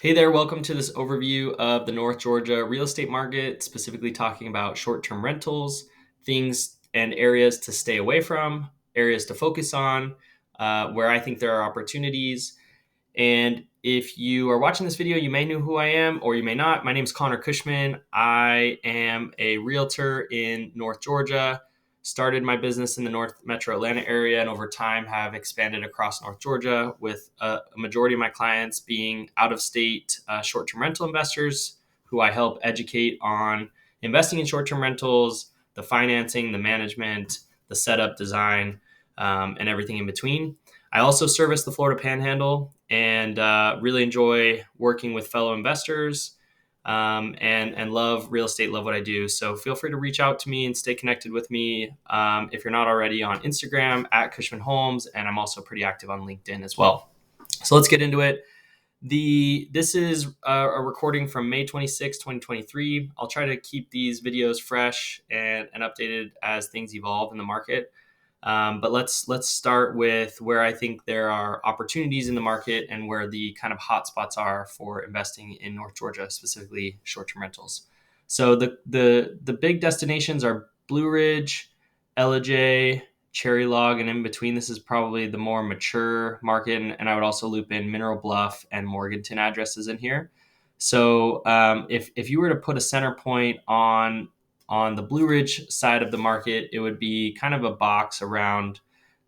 Hey there, welcome to this overview of the North Georgia real estate market, specifically talking about short-term rentals, things and areas to stay away from, areas to focus on, where I think there are opportunities. And if you are watching this video, you may know who I am or you may not. My name is Connor Cushman. I am a realtor in North Georgia. Started my business in the North Metro Atlanta area and over time have expanded across North Georgia with a majority of my clients being out of state short-term rental investors who I help educate on investing in short-term rentals, the financing, the management, the setup, design, and everything in between. I also service the Florida Panhandle and really enjoy working with fellow investors and love real estate, love what I do. So feel free to reach out to me and stay connected with me if you're not already on Instagram at Cushman Homes, and I'm also pretty active on LinkedIn as well. So let's get into it. This is a recording from May 26, 2023. I'll try to keep these videos fresh and updated as things evolve in the market. But let's start with where I think there are opportunities in the market and where the kind of hot spots are for investing in North Georgia, specifically short-term rentals. So the big destinations are Blue Ridge, Ellijay, Cherry Log, and in between this is probably the more mature market. And I would also loop in Mineral Bluff and Morganton addresses in here. So if you were to put a center point on the Blue Ridge side of the market, it would be kind of a box around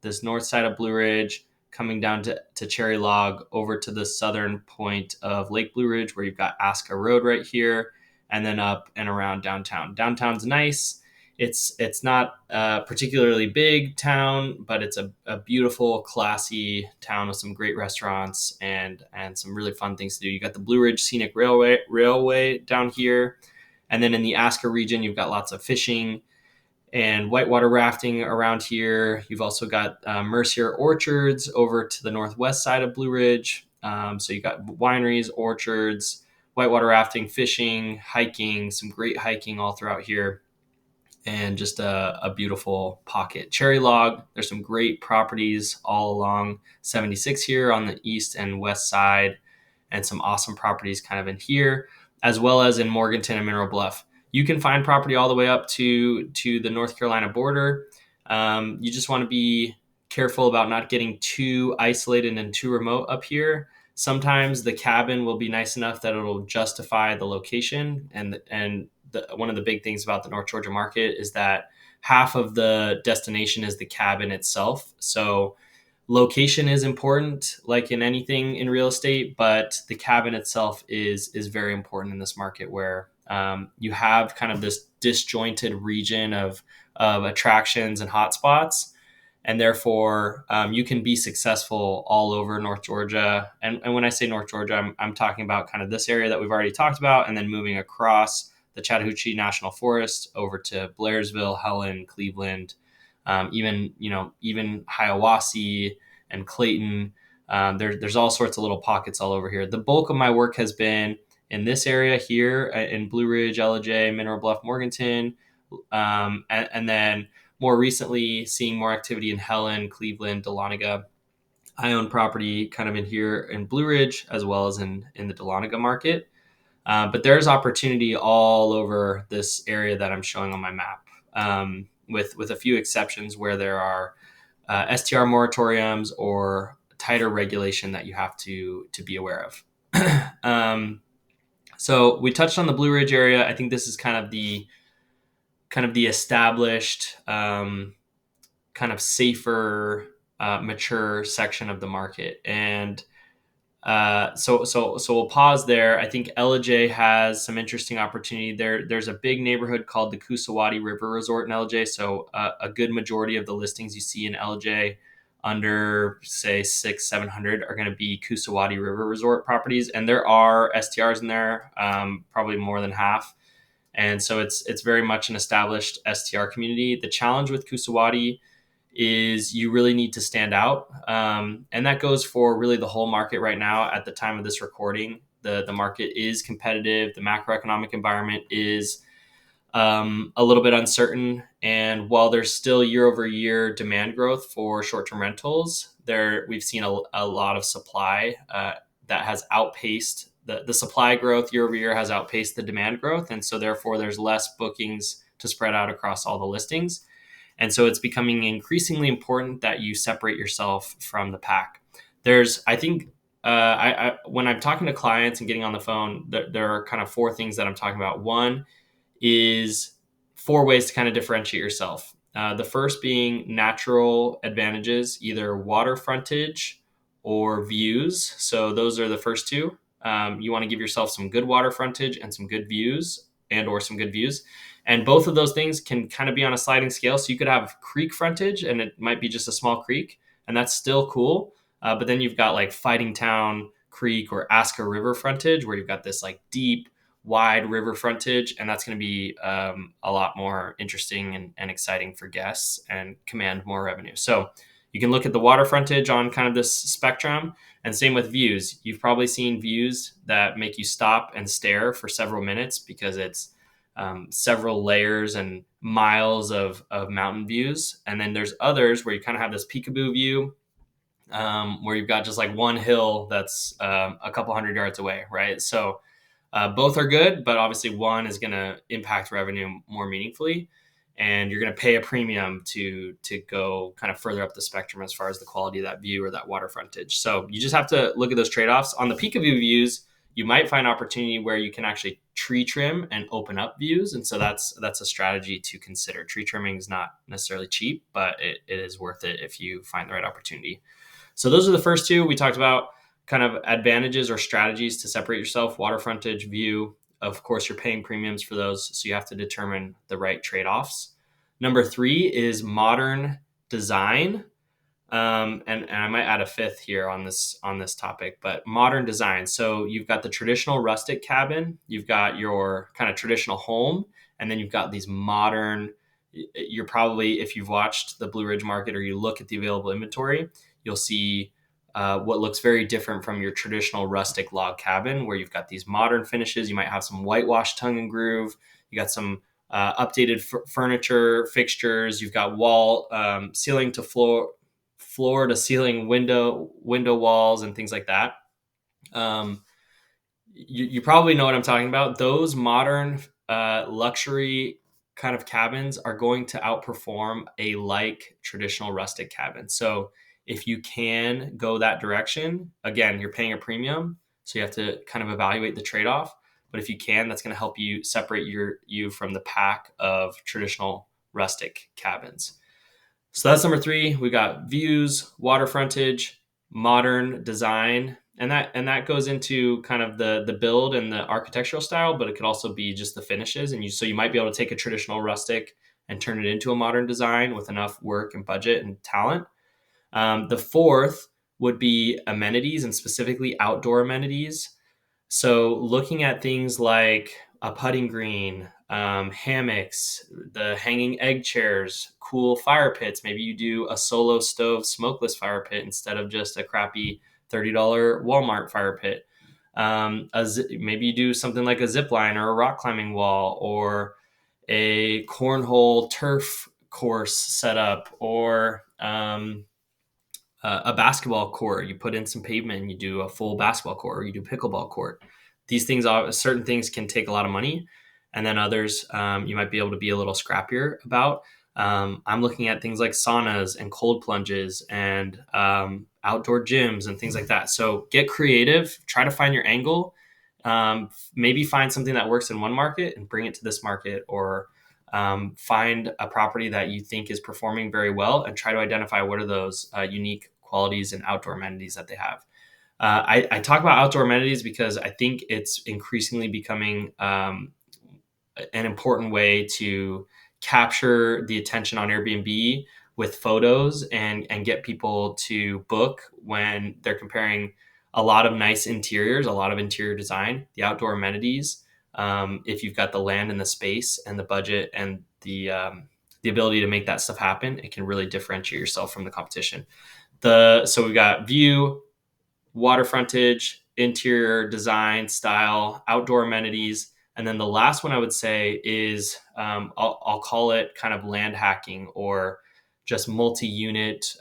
this north side of Blue Ridge, coming down to Cherry Log over to the southern point of Lake Blue Ridge, where you've got Aska Road right here, and then up and around downtown. Downtown's nice. It's not a particularly big town, but it's a beautiful, classy town with some great restaurants and some really fun things to do. You got the Blue Ridge Scenic Railway down here. And then in the Aska region, you've got lots of fishing and whitewater rafting around here. You've also got Mercier Orchards over to the northwest side of Blue Ridge. So you've got wineries, orchards, whitewater rafting, fishing, hiking, some great hiking all throughout here, and just a beautiful pocket. Cherry Log, there's some great properties all along 76 here on the east and west side, and some awesome properties kind of in here, as well as in Morganton and Mineral Bluff. You can find property all the way up to the North Carolina border. You just want to be careful about not getting too isolated and too remote up here. Sometimes the cabin will be nice enough that it'll justify the location, and one of the big things about the North Georgia market is that half of the destination is the cabin itself. So location is important, like in anything in real estate, but the cabin itself is very important in this market, where you have kind of this disjointed region of attractions and hotspots, and therefore you can be successful all over North Georgia. And when I say North Georgia, I'm talking about kind of this area that we've already talked about, and then moving across the Chattahoochee National Forest over to Blairsville, Helen, Cleveland, even Hiawassee and Clayton. There's all sorts of little pockets all over here. The bulk of my work has been in this area here in Blue Ridge, Ellijay, Mineral Bluff, Morganton, and then more recently seeing more activity in Helen, Cleveland, Dahlonega. I own property kind of in here in Blue Ridge as well as in the Dahlonega market. But there's opportunity all over this area that I'm showing on my map, with a few exceptions where there are STR moratoriums or tighter regulation that you have to be aware of. So we touched on the Blue Ridge area. I think this is kind of the established, kind of safer, mature section of the market. And so we'll pause there. I think Ellijay has some interesting opportunity there. There's a big neighborhood called the Coosawattee River Resort in Ellijay. So a good majority of the listings you see in Ellijay under say 600-700 are going to be Coosawattee River Resort properties, and there are STRs in there, probably more than half. And so it's very much an established STR community. The challenge with Coosawattee is you really need to stand out. And that goes for really the whole market right now at the time of this recording. The market is competitive. The macroeconomic environment is a little bit uncertain. And while there's still year over year demand growth for short-term rentals, we've seen a lot of supply that has outpaced the supply growth year over year has outpaced the demand growth, and so therefore there's less bookings to spread out across all the listings. And so it's becoming increasingly important that you separate yourself from the pack. I think, when I'm talking to clients and getting on the phone, there are kind of four things that I'm talking about. One is four ways to kind of differentiate yourself. The first being natural advantages, either water frontage or views. So those are the first two. You want to give yourself some good water frontage and some good views, and/or some good views. And both of those things can kind of be on a sliding scale. So you could have creek frontage, and it might be just a small creek, and that's still cool. But then you've got like Fighting Town Creek or Aska River frontage, where you've got this like deep, wide river frontage, and that's going to be a lot more interesting and exciting for guests and command more revenue. So you can look at the water frontage on kind of this spectrum, and same with views. You've probably seen views that make you stop and stare for several minutes because it's several layers and miles of mountain views. And then there's others where you kind of have this peekaboo view, where you've got just like one hill that's a couple hundred yards away, right? So both are good, but obviously one is going to impact revenue more meaningfully, and you're going to pay a premium to go kind of further up the spectrum as far as the quality of that view or that water frontage. So you just have to look at those trade-offs. On the peekaboo views, you might find opportunity where you can actually tree trim and open up views, and so that's a strategy to consider. Tree trimming is not necessarily cheap, but it is worth it if you find the right opportunity. So those are the first two we talked about, kind of advantages or strategies to separate yourself: water frontage, view. Of course, you're paying premiums for those, so you have to determine the right trade-offs. Number three is modern design. And I might add a fifth here on this topic, but modern design. So you've got the traditional rustic cabin, you've got your kind of traditional home, and then you've got these modern. You're probably, if you've watched the Blue Ridge market or you look at the available inventory, you'll see what looks very different from your traditional rustic log cabin, where you've got these modern finishes. You might have some whitewash tongue and groove. You got some updated furniture, fixtures. You've got wall, ceiling to floor to ceiling window walls and things like that. Um, you probably know what I'm talking about. Those modern luxury kind of cabins are going to outperform a like traditional rustic cabin. So if you can go that direction, again, you're paying a premium, so you have to kind of evaluate the trade-off. But if you can, that's going to help you separate you from the pack of traditional rustic cabins. So that's number three. We got views, water frontage, modern design, and that goes into kind of the build and the architectural style, but it could also be just the finishes. And you might be able to take a traditional rustic and turn it into a modern design with enough work and budget and talent. The fourth would be amenities, and specifically outdoor amenities. So looking at things like a putting green, hammocks, the hanging egg chairs, cool fire pits. Maybe you do a solo stove smokeless fire pit instead of just a crappy $30 Walmart fire pit. Maybe you do something like a zip line or a rock climbing wall, or a cornhole turf course setup, or a basketball court. You put in some pavement and you do a full basketball court, or you do pickleball court. These things certain things can take a lot of money, and then others you might be able to be a little scrappier about. I'm looking at things like saunas and cold plunges and outdoor gyms and things like that. So get creative, try to find your angle. Maybe find something that works in one market and bring it to this market, or find a property that you think is performing very well and try to identify what are those unique qualities and outdoor amenities that they have. I talk about outdoor amenities because I think it's increasingly becoming an important way to capture the attention on Airbnb with photos, and get people to book when they're comparing a lot of nice interiors, a lot of interior design, the outdoor amenities. If you've got the land and the space and the budget and the ability to make that stuff happen, it can really differentiate yourself from the competition. So we've got view, water frontage, interior design, style, outdoor amenities. And then the last one I would say is I'll call it kind of land hacking, or just multi-unit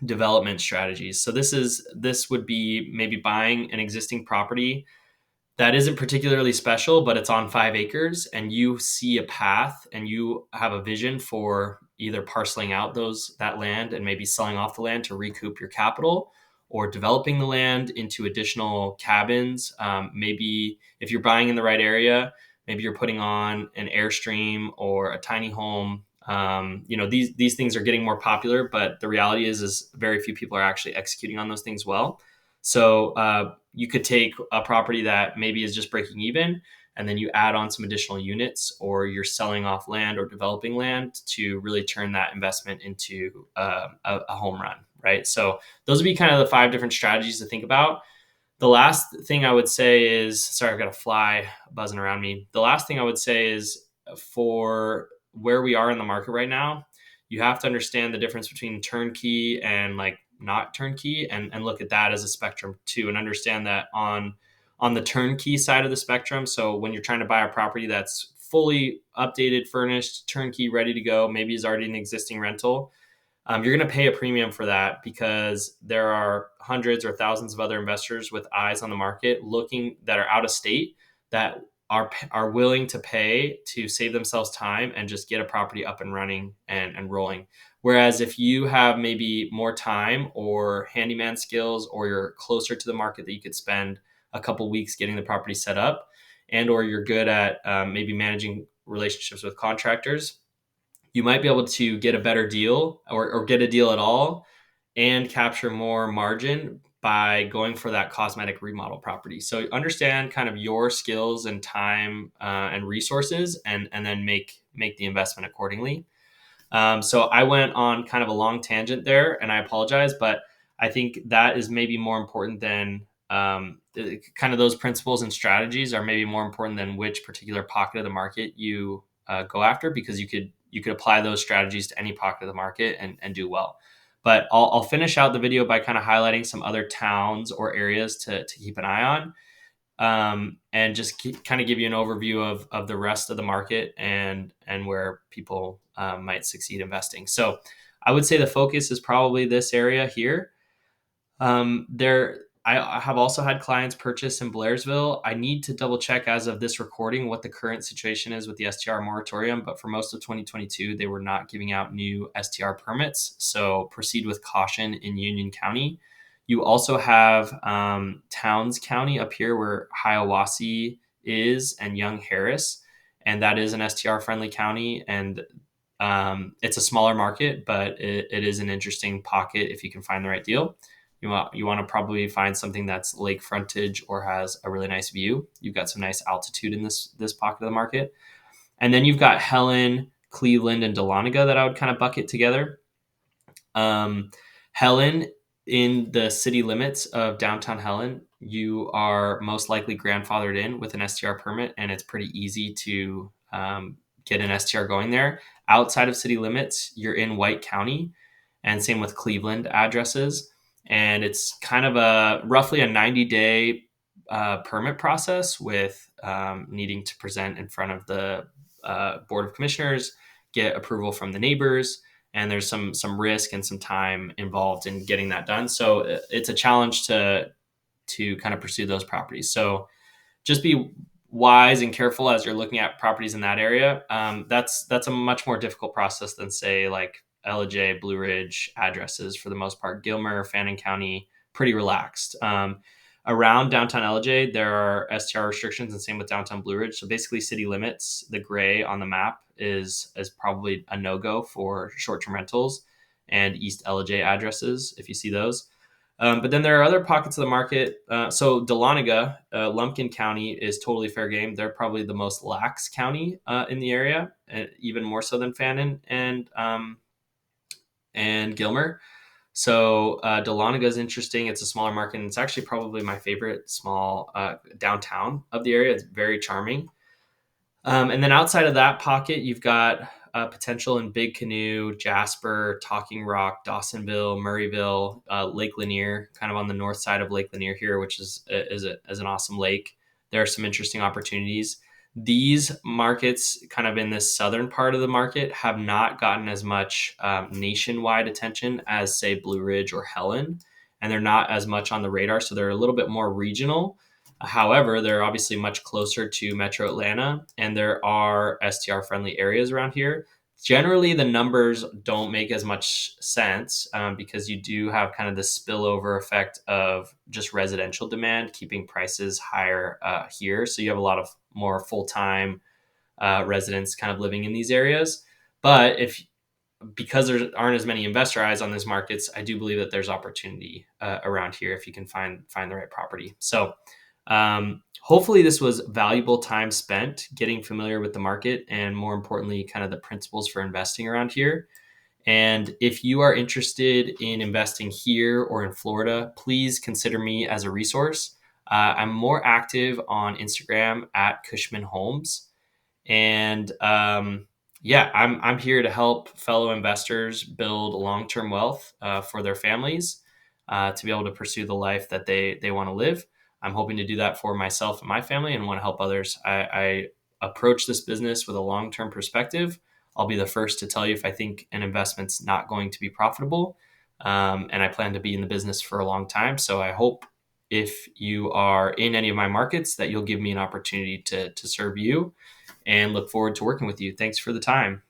development strategies. So this would be maybe buying an existing property that isn't particularly special, but it's on 5 acres, and you see a path and you have a vision for either parceling out that land and maybe selling off the land to recoup your capital, or developing the land into additional cabins. Maybe if you're buying in the right area, maybe you're putting on an Airstream or a tiny home. These things are getting more popular, but the reality is very few people are actually executing on those things well. So you could take a property that maybe is just breaking even, and then you add on some additional units, or you're selling off land or developing land to really turn that investment into a home run, right? So those would be kind of the 5 different strategies to think about. The last thing I would say is, sorry, I've got a fly buzzing around me. The last thing I would say is, for where we are in the market right now, you have to understand the difference between turnkey and like not turnkey, and look at that as a spectrum too, and understand that on the turnkey side of the spectrum. So when you're trying to buy a property that's fully updated, furnished, turnkey, ready to go, maybe is already an existing rental, you're going to pay a premium for that because there are hundreds or thousands of other investors with eyes on the market looking that are out of state that are willing to pay to save themselves time and just get a property up and running and rolling. Whereas if you have maybe more time or handyman skills, or you're closer to the market that you could spend a couple weeks getting the property set up, and or you're good at maybe managing relationships with contractors, you might be able to get a better deal, or get a deal at all, and capture more margin by going for that cosmetic remodel property. So understand kind of your skills and time and resources, and then make the investment accordingly. So I went on kind of a long tangent there, and I apologize, but I think that is maybe more important than kind of those principles and strategies are maybe more important than which particular pocket of the market you go after, because you could apply those strategies to any pocket of the market and do well. But I'll finish out the video by kind of highlighting some other towns or areas to keep an eye on, and just kind of give you an overview of the rest of the market and where people might succeed investing. So I would say the focus is probably this area here. I have also had clients purchase in Blairsville. I need to double check as of this recording what the current situation is with the STR moratorium, but for most of 2022, they were not giving out new STR permits. So proceed with caution in Union County. You also have Towns County up here where Hiawassee is, and Young Harris, and that is an STR friendly county. And it's a smaller market, but it is an interesting pocket if you can find the right deal. You want to probably find something that's lake frontage or has a really nice view. You've got some nice altitude in this pocket of the market. And then you've got Helen, Cleveland, and Dahlonega that I would kind of bucket together. Helen, in the city limits of downtown Helen, you are most likely grandfathered in with an STR permit, and it's pretty easy to get an STR going there. Outside of city limits, you're in White County, and same with Cleveland addresses. And it's kind of roughly a 90-day permit process, with needing to present in front of the Board of Commissioners, get approval from the neighbors, and there's some risk and some time involved in getting that done. So it's a challenge to kind of pursue those properties. So just be wise and careful as you're looking at properties in that area. That's a much more difficult process than, say, like LJ, Blue Ridge addresses. For the most part, Gilmer, Fannin County, pretty relaxed. Around downtown LJ, there are STR restrictions, and same with downtown Blue Ridge. So basically, city limits, the gray on the map, is probably a no-go for short-term rentals, and East LJ addresses, if you see those. But then there are other pockets of the market. So Dahlonega, Lumpkin County, is totally fair game. They're probably the most lax county in the area, even more so than Fannin and Gilmer. So Dahlonega is interesting. It's a smaller market, and it's actually probably my favorite small downtown of the area. It's very charming. And then outside of that pocket, you've got potential in Big Canoe, Jasper, Talking Rock, Dawsonville, Murrayville, Lake Lanier, kind of on the north side of Lake Lanier here, which is an awesome lake. There are some interesting opportunities. These markets, kind of in this southern part of the market, have not gotten as much nationwide attention as, say, Blue Ridge or Helen, and they're not as much on the radar. So they're a little bit more regional. However, they're obviously much closer to Metro Atlanta, and there are STR friendly areas around here. Generally, the numbers don't make as much sense because you do have kind of the spillover effect of just residential demand keeping prices higher here. So you have a lot of more full time residents kind of living in these areas. But if because there aren't as many investor eyes on these markets, I do believe that there's opportunity around here if you can find the right property. So hopefully this was valuable time spent getting familiar with the market and, more importantly, kind of the principles for investing around here. And if you are interested in investing here or in Florida, please consider me as a resource. I'm more active on Instagram at Cushman Homes. And yeah, I'm here to help fellow investors build long term wealth for their families to be able to pursue the life that they want to live. I'm hoping to do that for myself and my family and want to help others. I approach this business with a long term perspective. I'll be the first to tell you if I think an investment's not going to be profitable. And I plan to be in the business for a long time. So I hope if you are in any of my markets that you'll give me an opportunity to serve you, and look forward to working with you. Thanks for the time.